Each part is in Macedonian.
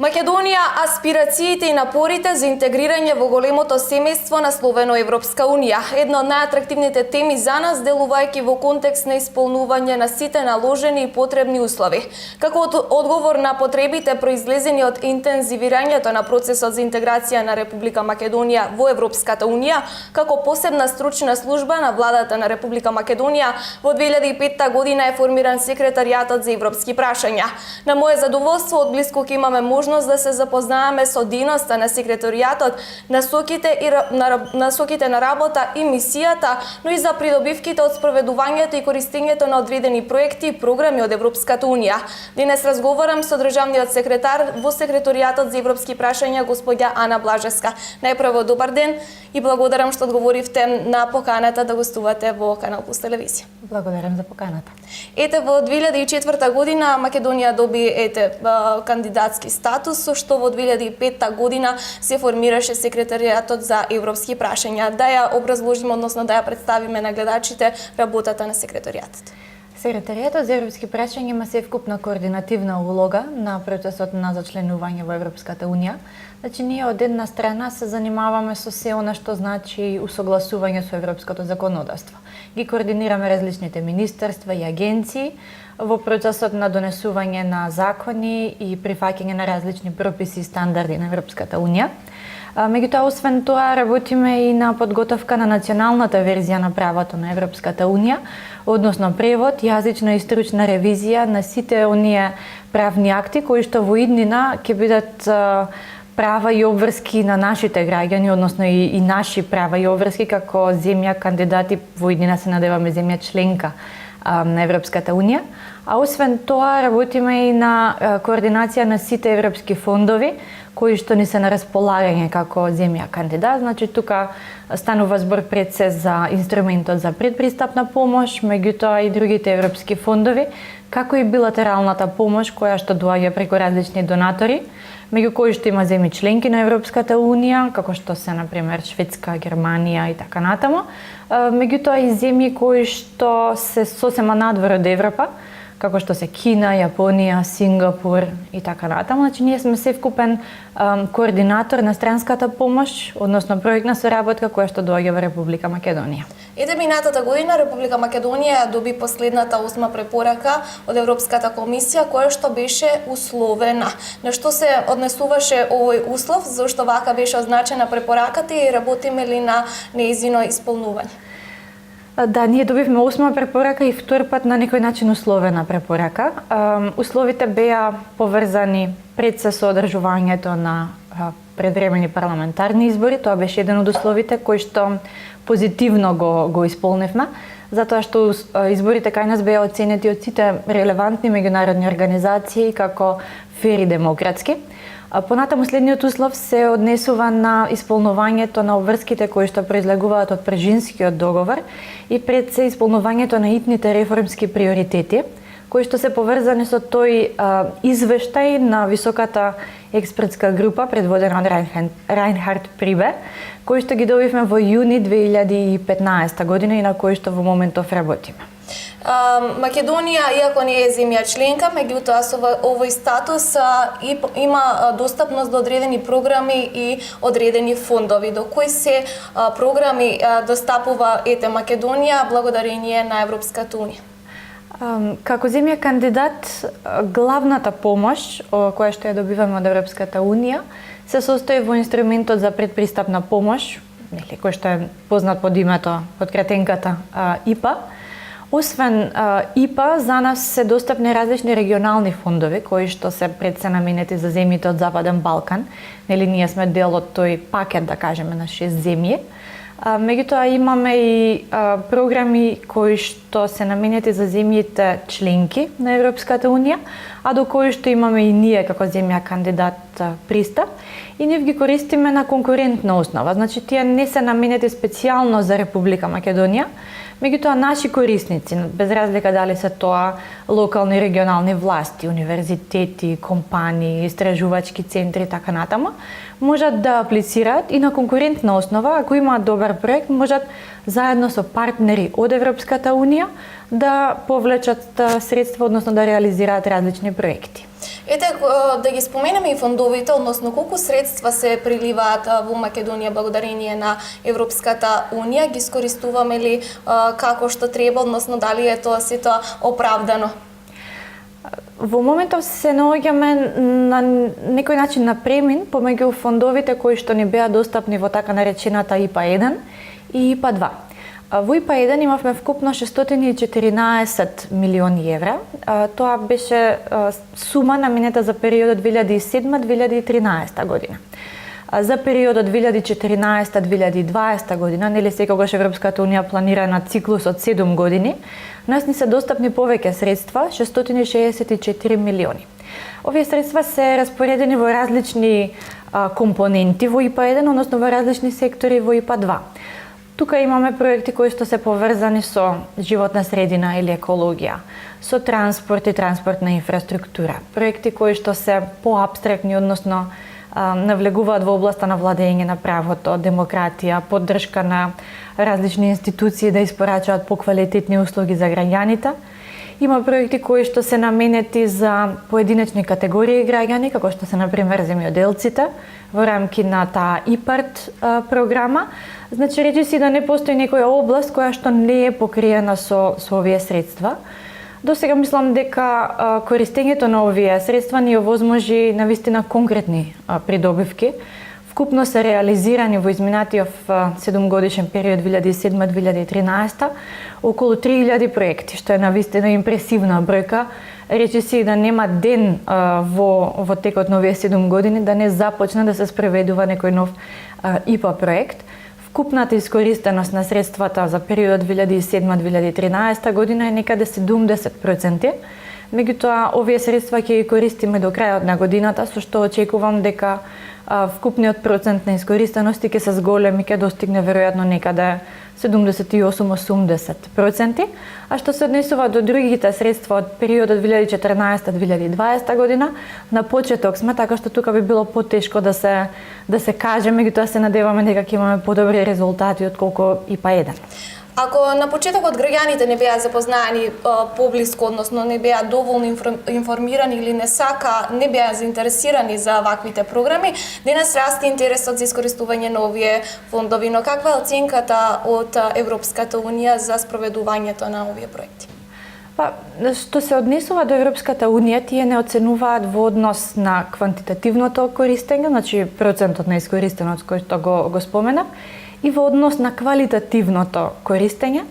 Македонија, аспирациите и напорите за интегрирање во големото семејство насловено Европска Унија. Една од најатрактивните теми за нас, делувајќи во контекст на исполнување на сите наложени и потребни услови. Како одговор на потребите произлезени од интензивирањето на процесот за интеграција на Република Македонија во Европската Унија, како посебна стручна служба на владата на Република Македонија, во 2005 година е формиран секретаријатот за европски прашања. На мое задоволство, од близко ќе имаме можност да се запознаеме со дејноста на секретаријатот, насоките на работа и мисијата, но и за придобивките од спроведувањето и користењето на одредени проекти и програми од Европската Унија. Денес разговарам со државниот секретар во секретаријатот за европски прашања господја Ана Блажевска. Најпрво добар ден и благодарам што одговоривте на поканата да гостувате во Канал Плюс телевизија. Благодарам за поканата. Ете, во 2004 година Македонија доби кандидатски статус, со што во 2005 година се формираше секретаријатот за европски прашања. Да ја образложиме, односно да ја представиме на гледачите работата на секретаријатот. Секретаријатот за европски прашања има севкупна координативна улога на процесот на зачленување во Европската Унија. Значи, ние од една страна се занимаваме со се она што значи усогласување со европското законодавство. Ги координираме различните министерства и агенции во процесот на донесување на закони и прифаќање на различни прописи и стандарди на Европската Унија. Меѓутоа, освен тоа, работиме и на подготовка на националната верзија на правото на Европската Унија, односно превод, јазична и стручна ревизија на сите оние правни акти кои што во иднина ќе бидат права и обврски на нашите граѓани, односно и наши права и обврски како земја кандидати, во иднина се надеваме земја членка на Европската Унија. А освен тоа, работиме и на координација на сите европски фондови кои што ни се на располагање како земја кандидат. Значи, тука станува збор пред се за инструментот за предпристапна помош, меѓутоа и другите европски фондови, како и билатералната помош која што доаѓа преку различни донатори, меѓу кои што има земји членки на Европската Унија, како што се, например, Шведска, Германија и така натаму, меѓутоа и земји кои што се сосема надвор од Европа, како што се Кина, Јапонија, Сингапур и така натаму. Значи, ние сме севкупен координатор на странската помош, односно проектна соработка која што доаѓа во Република Македонија. Ете, минатата година Република Македонија доби последната 8 препорака од Европската комисија, која што беше условена. На што се однесуваше овој услов, зашто вака беше означена препораката и работиме ли на нејзино исполнување? Да, ние добивме 8 препорака и втор пат на некој начин условена препорака. Условите беа поврзани пред се со одржувањето на предвремени парламентарни избори. Тоа беше еден од условите кои што позитивно го исполнивме, затоа што изборите кај нас беа оценети од сите релевантни меѓународни организации како фер и демократски. Понатаму следниот услов се однесува на исполнувањето на обврските кои што произлегуваат од Прежинскиот договор и пред се исполнувањето на итните реформски приоритети, кои што се поврзани со тој извештај на високата експертска група предводена од Райнхард Прибе, кои што ги добивме во јуни 2015 година и на кои што во моментов работиме. Македонија, иако не е земја членка, меѓутоа со овој статус има достапност до одредени програми и одредени фондови. До кои се програми достапува Македонија благодарение на Европската Унија? Како земја кандидат, главната помош која што ја добиваме од Европската Унија се состои во инструментот за предпристапна помош, кој што е познат под името, под кратенката ИПА. Освен ИПА, за нас се достапни различни регионални фондови кои што се пред се наменети за земјите од Западен Балкан. Ние сме дел од тој пакет, да кажеме, на 6 земји. Меѓутоа имаме и програми кои што се наменети за земјите членки на Европската унија, а до кои што имаме и ние како земја кандидат пристап и ние ги користиме на конкурентна основа. Значи тие не се наменети специјално за Република Македонија, меѓутоа наши корисници, без разлика дали се тоа локални и регионални власти, универзитети, компании, истражувачки центри и така натаму, можат да аплицираат и на конкурентна основа, ако имаат добар проект, можат заедно со партнери од Европската унија да повлечат средства, односно да реализираат различни проекти. Ете, да ги споменеме и фондовите, односно колку средства се приливаат во Македонија благодарение на Европската унија, ги искористуваме ли како што треба, односно дали е тоа сето оправдано? Во моментов се наоѓаме на некој начин на премин помеѓу фондовите кои што ни беа достапни во така наречената ИПА-1 и ИПА-2. Во ИПА-1 имавме вкупно 614 милиони евра. Тоа беше сума наменета за периодот 2007-2013 година. За периодот 2014-2020 година, нели секогаш Европската унија планира на циклус од 7 години, нас ни се достапни повеќе средства, 664 милиони. Овие средства се распоредени во различни компоненти во ИПА-1, односно во различни сектори во ИПА-2. Тука имаме проекти кои што се поврзани со животна средина или екологија, со транспорт и транспортна инфраструктура, проекти кои што се поабстрактни, односно навлегуваат во областа на владење на правото, демократија, поддршка на различни институции да испорачаат поквалитетни услуги за граѓаните. Има проекти кои што се наменети за поединечни категории граѓани, како што се например земјоделците, во рамки на таа ИПАРТ програма. Значи, речи си да не постои некоја област која што не е покриена со овие средства. До сега мислам дека користењето на овие средства ни овозможи навистина конкретни придобивки. Вкупно се реализирани во изминатиот 7-годишен период 2007-2013 околу 3000 проекти, што е навистина импресивна бројка. Речи си да нема ден во текот на овие 7 години да не започне да се спроведува некој нов ИПА проект. Вкупната искористеност на средствата за периодот 2007-2013 година е некаде 70%. Меѓутоа, овие средства ќе ги користиме до крајот на годината, со што очекувам дека вкупниот процент на искористеност ќе се зголеми, ќе достигне веројатно некаде 78-80%. А што се однесува до другите средства од периодот 2014-2020 година, на почеток сме, така што тука би било потешко да се каже, меѓутоа се надеваме дека ќе имаме подобри резултати отколку ИПА-1. Ако на почетокот граѓаните не беа запознаени поблиску, односно не беа доволно информирани или не беа заинтересирани за ваквите програми, денес расте интересот за искористување на овие фондови. Но каква е оценката од Европската унија за спроведувањето на овие проекти? Што се однесува до Европската унија, тие не оценуваат во однос на квантитативното користење, значи процентот на искористеност кој што го споменав, и во однос на квалитативното користење,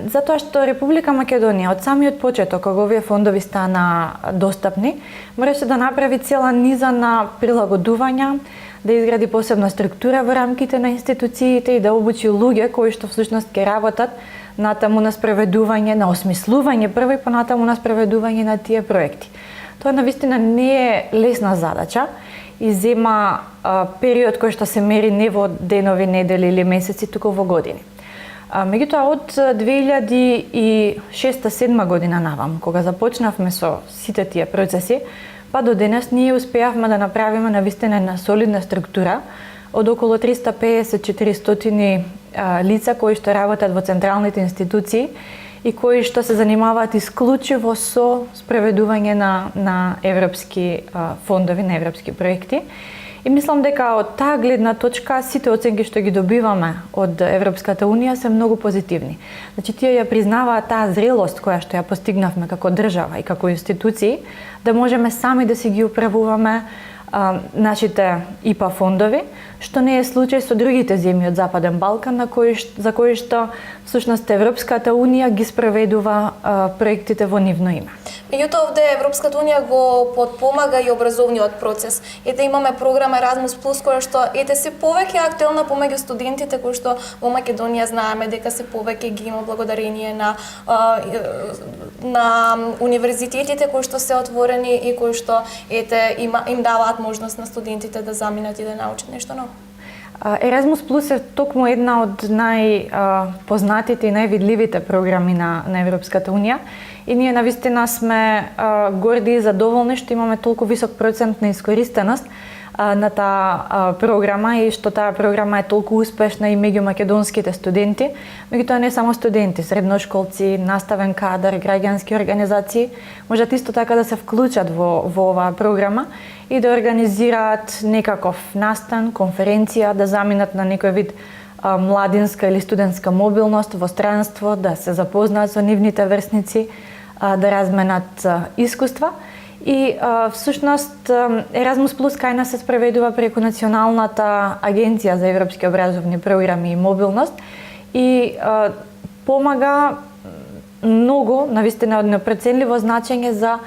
затоа што Република Македонија од самиот почеток, кога овие фондови стана достапни, мораше да направи цела низа на прилагодувања, да изгради посебна структура во рамките на институциите и да обучи луѓе кои што всушност ќе работат натаму на спроведување, на осмислување прво и понатаму на спроведување на тие проекти. Тоа навистина не е лесна задача и зема период кој што се мери не во денови, недели или месеци, туку во години. Меѓутоа, од 2006-2007 година навам, кога започнавме со сите тие процеси, па до денес ние успеавме да направиме навистина една солидна структура од околу 350-400 лица кои што работат во централните институции и кои што се занимаваат исклучиво со спроведување на европски фондови, на европски проекти. И мислам дека од таа гледна точка сите оценки што ги добиваме од Европската унија се многу позитивни. Значи тие ја признаваат таа зрелост која што ја постигнавме како држава и како институции, да можеме сами да си ги управуваме нашите ИПА фондови, што не е случај со другите земји од Западен Балкан за кои што всушност Европската унија ги спроведува проектите во нивно име. Меѓутоа, овде Европската унија го подпомага и образовниот процес. Ете имаме програма Erasmus Plus која што се повеќе актуелна помеѓу студентите кои што во Македонија знаеме дека се повеќе ги има благодарение на универзитетите кои што се отворени и кои што им даваат можност на студентите да заминат и да научат нешто ново. Erasmus Plus е токму една од најпознатите и највидливите програми на Европската унија и ние навистина сме горди и задоволни што имаме толку висок процент на искористеност на таа програма и што таа програма е толку успешна и меѓу македонските студенти, меѓутоа не само студенти, средношколци, наставен кадар, граѓански организации можат исто така да се вклучат во оваа програма и да организираат некаков настан, конференција, да заминат на некој вид младинска или студентска мобилност во странство, да се запознаат со нивните врсници, да разменат искуства. И всушност Erasmus Plus кај нас се спроведува преку Националната агенција за европски образовни програми и мобилност и помага многу, навистина од непроценливо значење за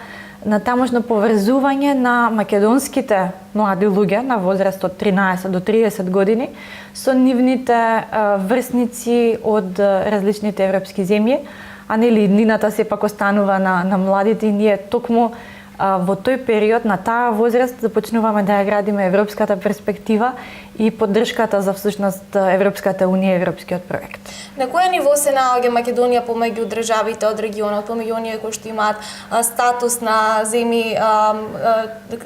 на тамошно поврзување на македонските млади луѓе на возраст од 13 до 30 години со нивните врсници од различните европски земји, а нели иднината сепак останува на младите и ние токму во тој период, на таа возраст, започнуваме да ја градиме европската перспектива и поддршката за всушност Европската унија и европскиот проект. На кој ниво се наоѓа Македонија помеѓу државите од регионот, помеѓу оние кои што имаат статус на земји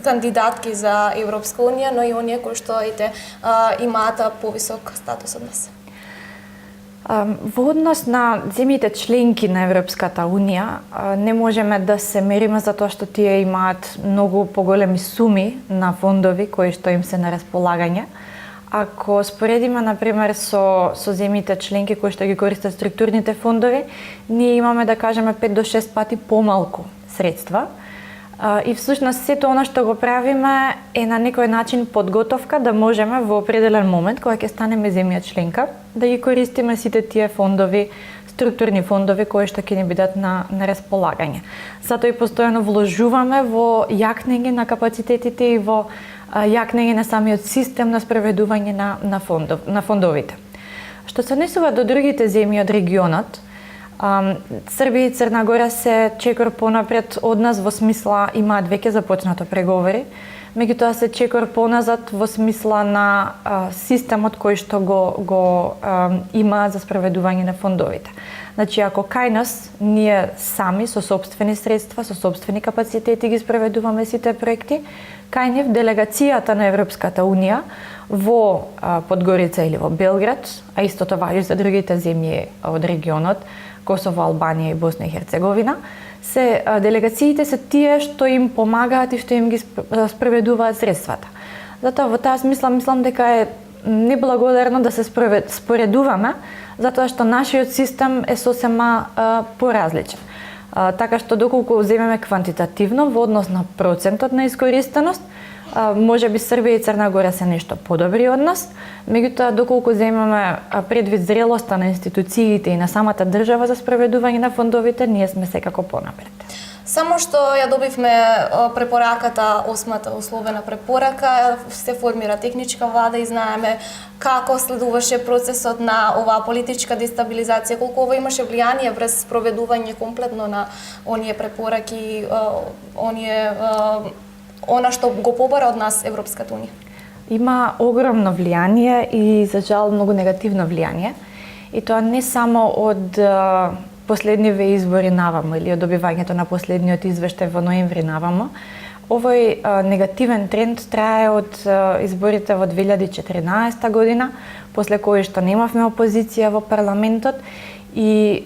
кандидатки за Европска унија, но и оние кои што имаат повисок статус од нас? Во однос на земјите членки на Европската унија не можеме да се мериме затоа што тие имаат многу поголеми суми на фондови кои што им се на располагање. Ако споредиме например со земјите членки кои што ги користат структурните фондови, ние имаме да кажеме 5 до 6 пати помалку средства. И всушност сето она што го правиме е на некој начин подготовка да можеме во определен момент кога ќе станеме земја членка да ги користиме сите тие фондови, структурни фондови кои што ќе ни бидат на располагање. Затоа и постојано вложуваме во јакнење на капацитетите и во јакнење на самиот систем на спроведување на фондовите. Што се однесува до другите земји од регионот, Србија и Црна Гора се чекор понапред од нас во смисла имаат веќе започнато преговори, меѓутоа се чекор поназад во смисла на системот кој што го има за спроведување на фондовите. Значи, ако кај нас ние сами со сопствени средства, со сопствени капацитети ги спроведуваме сите проекти, кај нив делегацијата на Европската унија во Подгорица или во Белград, а истото важи за другите земји од регионот, Косово, Албанија и Босна и Херцеговина, делегациите се тие што им помагаат и што им ги спроведуваат средствата. Затоа во таа смисла мислам дека е неблагодарно да се споредуваме, затоа што нашиот систем е сосема поразличен. Така што доколку земеме квантитативно во однос на процентот на искористеност, може би Србија и Црна Гора се нешто подобри од нас, меѓутоа доколку земеме предвид зрелоста на институциите и на самата држава за спроведување на фондовите, ние сме секако понапред. Само што ја добивме препораката, 8-та условена препорака, се формира техничка влада и знаеме како следуваше процесот на оваа политичка дестабилизација, колку ова имаше влијание врз спроведување комплетно на оние препораки, она што го побара од нас Европската унија. Има огромно влијание и за жал многу негативно влијание. И тоа не само од последниве избори наваму или од добивањето на последниот извештај во ноември наваму. Овој негативен тренд трае од изборите во 2014 година, после кои што немавме опозиција во парламентот и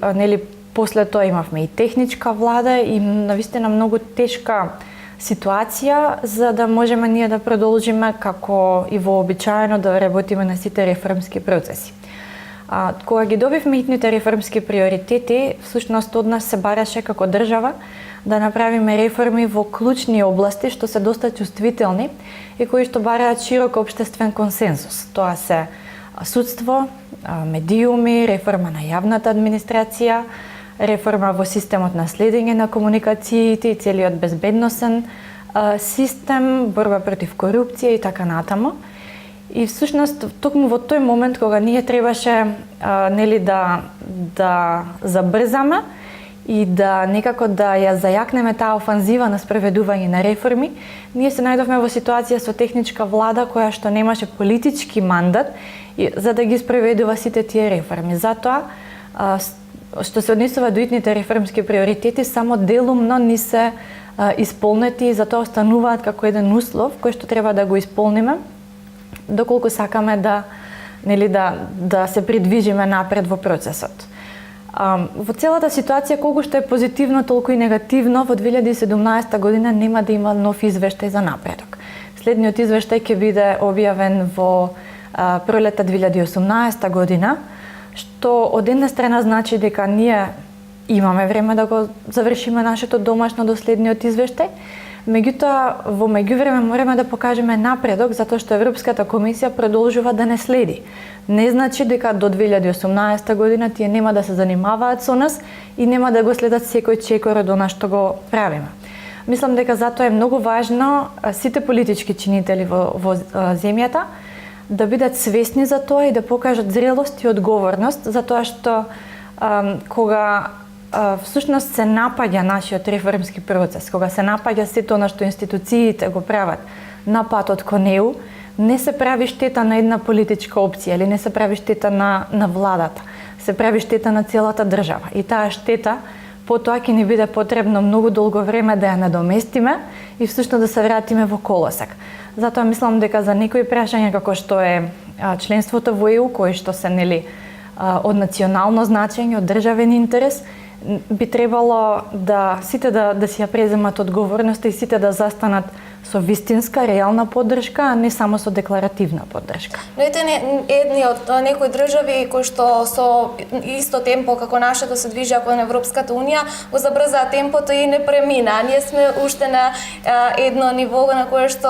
после тоа имавме и техничка влада и навистина многу тешка ситуација за да можеме ние да продолжиме како и вообичаено да работиме на сите реформски процеси. Кога ги добивме итните реформски приоритети, всушност од нас се бараше како држава да направиме реформи во клучни области што се доста чувствителни и кои што бараат широк општествен консенсус. Тоа се судство, медиуми, реформа на јавната администрација, реформа во системот на следење на комуникациите и целиот безбедносен систем, борба против корупција и така натаму. И всушност токму во тој момент кога ние требаше да забрзаме и да некако да ја зајакнеме таа офанзива на спроведување на реформи, ние се најдовме во ситуација со техничка влада која што немаше политички мандат за да ги спроведува сите тие реформи. Затоа што се однесува до итните реформски приоритети, само делумно ни се исполнети и затоа остануваат како еден услов кој што треба да го исполниме доколку сакаме да се придвижиме напред во процесот. Во целата ситуација, колку што е позитивно, толку и негативно, во 2017 година нема да има нов извештај за напредок. Следниот извештај ќе биде објавен во пролета 2018 година, што од една страна значи дека ние имаме време да го завршиме нашето домашно до следниот извештај, меѓутоа во меѓувреме мораме да покажеме напредок затоа што Европската комисија продолжува да не следи. Не значи дека до 2018 година тие нема да се занимаваат со нас и нема да го следат секој чекор од она што го правиме. Мислам дека затоа е многу важно сите политички чинители во земјата да бидат свесни за тоа и да покажат зрелост и одговорност, затоа што кога всушност се напаѓа нашиот реформски процес, кога се напаѓа сето она што институциите го прават на патот кон ЕУ, не се прави штета на една политичка опција или не се прави штета на владата, се прави штета на целата држава. И таа штета потоа ќе ни биде потребно многу долго време да ја надоместиме и всушност да се вратиме во колосек. Затоа мислам дека за некои прашања како што е членството во ЕУ, кои што се од национално значење, од државен интерес, би требало да сите да си ја преземат одговорноста и сите да застанат со вистинска, реална поддршка, а не само со декларативна поддршка. Но ете едни од некои држави кои што со исто темпо како нашето се движеа кон Европската унија, го забрзаа темпото и не премина. Ние сме уште на едно ниво на кое што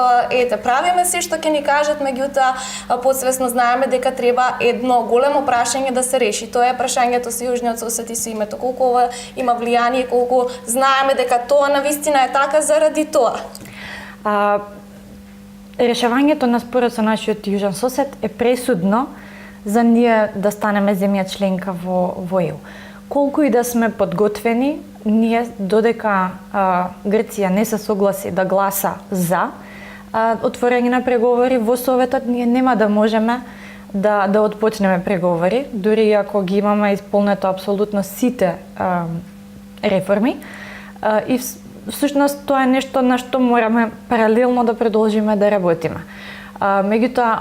правиме се што ќе ни кажат, меѓутоа подсвесно знаеме дека треба едно големо прашање да се реши. Тоа е прашањето со јужниот сосед и со името. Колку ова има влијание, колку знаеме дека тоа навистина е така заради тоа. Решавањето на спорот со нашиот јужен сосед е пресудно за ние да станеме земја членка во ЕУ. Колку и да сме подготвени, ние додека Грција не се согласи да гласа за отворање на преговори во Советот, ние нема да можеме да отпочнеме преговори, дури ако ги имаме исполнето апсолутно сите реформи. И всушност тоа е нешто на што мораме паралелно да продолжиме да работиме. Меѓутоа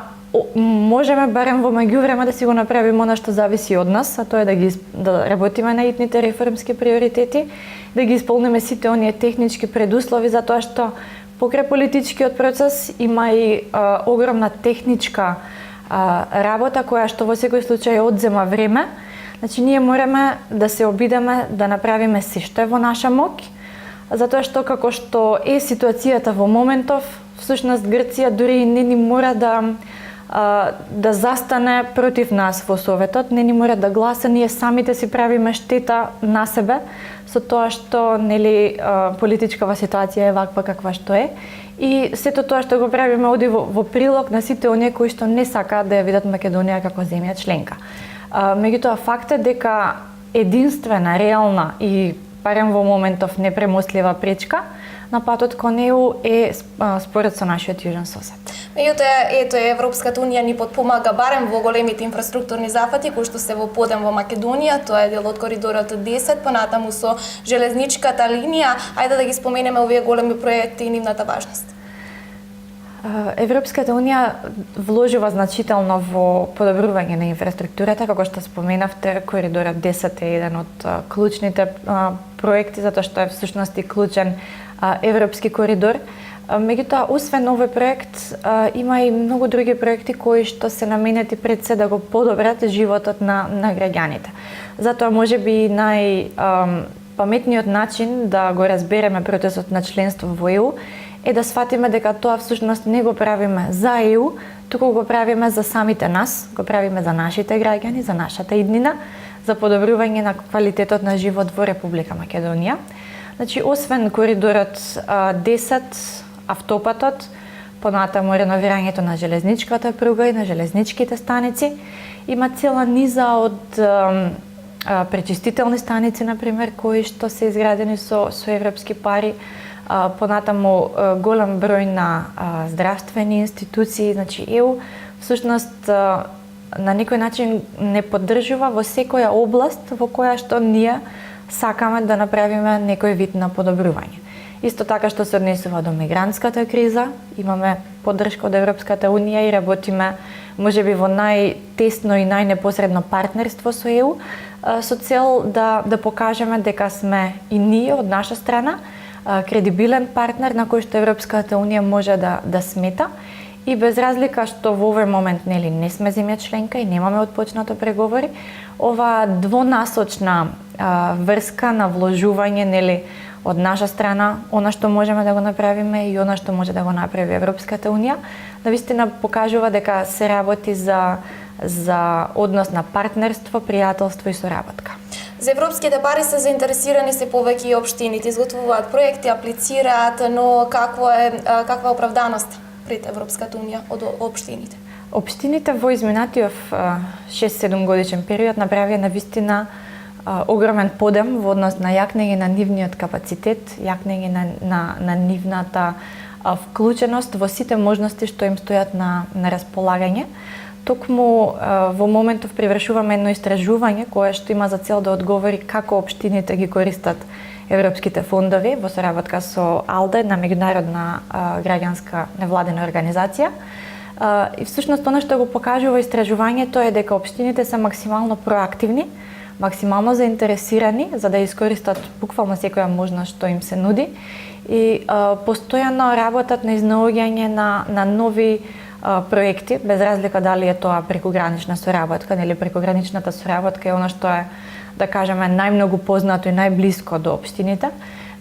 можеме барем во меѓувреме да си го направиме она што зависи од нас, а тоа е да работиме на итните реформски приоритети, да ги исполниме сите оние технички предуслови, затоа што покрај политичкиот процес има и огромна техничка работа која што во секој случај одзема време. Значи ние мораме да се обидеме да направиме се што е во наша моќ, затоа што како што е ситуацијата во моментов, всушност Грција дури не ни мора да застане против нас во Советот, не ни мора да гласа, ние самите си правиме штета на себе со тоа што политичкава ситуација е ваква каква што е. И сето тоа што го правиме оди во прилог на сите оние кои што не сакаат да ја видат Македонија како земја членка. Меѓутоа факт е дека единствена, реална и барем во моментов непремостлива пречка на патот кон ЕУ е според со нашиот јужен сосед. Меѓутоа, Европската унија ни потпомага барем во големите инфраструктурни зафати кои што се во подем во Македонија, тоа е дел од коридорот 10, понатаму со железничката линија. Ајде да ги споменеме овие големи проекти и нивната важност. Европската унија вложува значително во подобрување на инфраструктурата, како што споменавте, коридорот 10 е еден од клучните проекти затоа што е всушност и клучен европски коридор. Меѓутоа, освен овој проект, има и многу други проекти кои што се наменети пред се да го подобрат животот на граѓаните. Затоа можеби паметниот начин да го разбереме процесот на членство во ЕУ е да сватиме дека тоа всушност не го правиме за ЕУ, туку го правиме за самите нас, го правиме за нашите граѓани, за нашата иднина, за подобрување на квалитетот на живот во Република Македонија. Значи, освен коридорот 10, автопатот, понатаму реновирањето на железничката пруга и на железничките станици, има цела низа од пречистителни станици, например, кои што се изградени со европски пари, понатаму голем број на здравствени институции, значи ЕУ всушност на некој начин не поддржува во секоја област во која што ние сакаме да направиме некој вид на подобрување. Исто така што се однесува до мигрантската криза, имаме поддршка од Европската Унија и работиме можеби во најтесно и најнепосредно партнерство со ЕУ, со цел да покажеме дека сме и ние од наша страна кредибилен партнер на кој што Европската Унија може да смета, и без разлика што во овој момент не сме земја членка и немаме отпочнато преговори, ова двонасочна врска на вложување од наша страна, она што можеме да го направиме и она што може да го направи Европската Унија, навистина покажува дека се работи за однос на партнерство, пријателство и соработка. За европските пари се заинтересирани се повеќе и општините, изготвуваат проекти, аплицираат, но каква е оправданост пред Европската Унија од општините? Општините во изминатиот 6-7 годишен период направија навистина огромен подем во однос на јакнење на нивниот капацитет, јакнење на нивната вклученост во сите можности што им стојат на располагање. Токму во моментов привршуваме едно истражување кое што има за цел да одговори како општините ги користат европските фондови во соработка со АЛДЕ, на меѓународна граѓанска невладина организација. И всушност она што го покажува истражувањето е дека општините се максимално проактивни, максимално заинтересирани за да искористат буквално секоја можност што им се нуди и постојано работат на изнаоѓање на нови проекти, без разлика дали е тоа прекогранична соработка или прекограничната соработка е она што е, да кажеме, најмногу познато и најблиско до општините.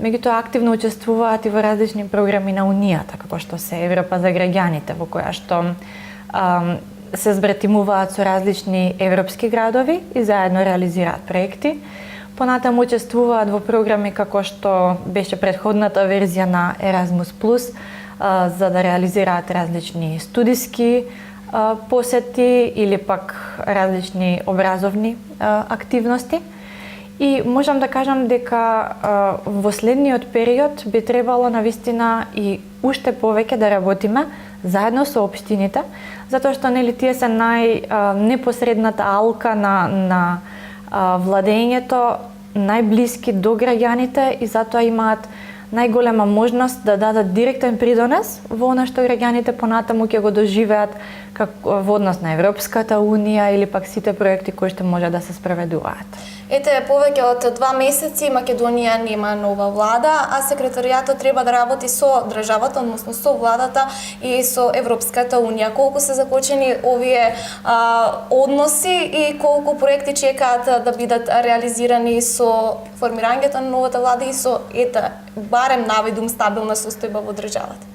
Меѓутоа активно учествуваат и во различни програми на Унијата, како што се Европа за граѓаните, во која што се збратимуваат со различни европски градови и заедно реализираат проекти. Понатаму учествуваат во програми како што беше претходната верзија на Erasmus+, за да реализираат различни студиски посети или пак различни образовни активности. И можам да кажам дека во следниот период би требало навистина и уште повеќе да работиме заедно со општините, затоа што тие се непосредната алка на владењето, најблиски до граѓаните и затоа имаат најголема можност да дадат директен придонес во она што граѓаните понатаму ќе го доживеат во однос на Европската Унија или пак сите проекти кои што може да се спроведуваат. Ете, повеќе од 2 месеци Македонија нема нова влада, а секретаријатот треба да работи со државата, односно со владата и со Европската Унија. Колку се закочени овие односи и колку проекти чекаат да бидат реализирани со формирањето на новата влада и со барем навидум стабилна состојба во државата?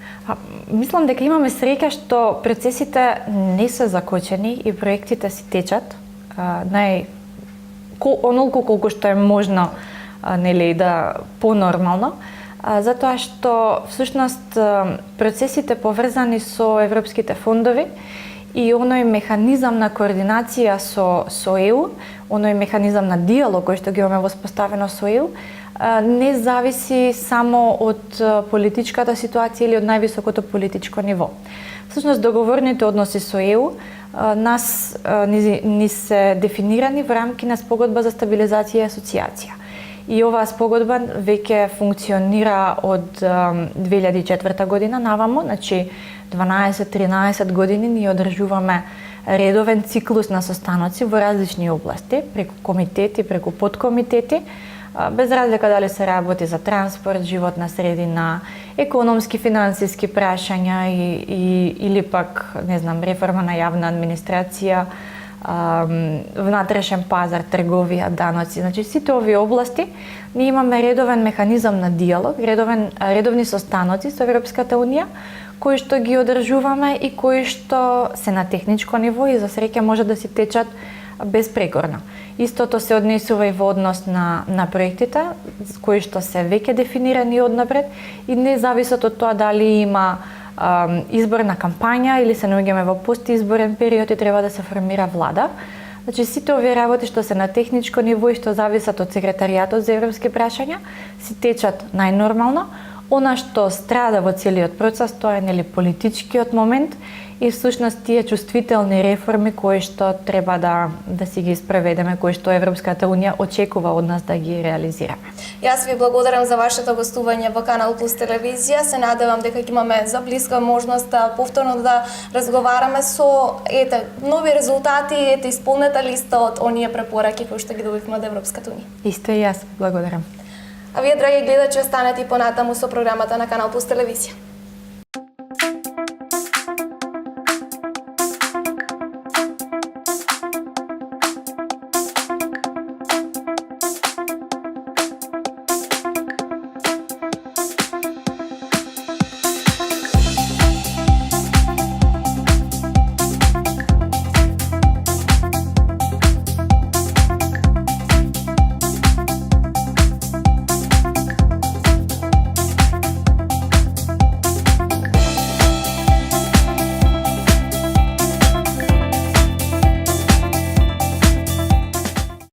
Мислам дека имаме среќа што процесите не се закочени и проектите си течат онолку колку што е можно да понормално, затоа што всушност процесите поврзани со европските фондови и оној механизам на координација со ЕУ, оној механизам на диалог кој што ги имаме воспоставено со ЕУ, не зависи само од политичката ситуација или од највисокото политичко ниво. Всушност договорните односи со ЕУ нас ни се дефинирани во рамки на спогодба за стабилизација и асоциација. И оваа спогодба веќе функционира од 2004 година наваму, значи 12-13 години ние одржуваме редовен циклус на состаноци во различни области, преку комитети, преку подкомитети, без разлика дали се работи за транспорт, животна средина, економски, финансиски прашања или пак, не знам, реформа на јавна администрација, внатрешен пазар, трговија, даноци. Значи, сите овие области ние имаме редовен механизам на диалог, редовни состаноци со Европската Унија, кои што ги одржуваме и кои што се на техничко ниво и за среќа може да си течат безпрекорно. Истото се однесува и во однос на проектите, кои што се веќе дефинирани однапред и не зависат од тоа дали има изборна кампања или се наоѓаме во постизборен период и треба да се формира влада. Значи, сите овие работи што се на техничко ниво и што зависат од секретаријатот за европски прашања, си течат најнормално. Она што страда во целиот процес, тоа е политичкиот момент и всушност тие чувствителни реформи кои што треба да си ги спроведеме, кои што Европската Унија очекува од нас да ги реализираме. Јас ви благодарам за вашето гостување во Канал Плюс телевизија. Се надевам дека ќе имаме за блиска можност повторно да разговараме со нови резултати, исполнета листа од оние препораки кои што ги добивме од Европската Унија. Исто и јас благодарам. А вие, драги гледачи, останете и понатаму со програмата на Канал Плюс телевизија.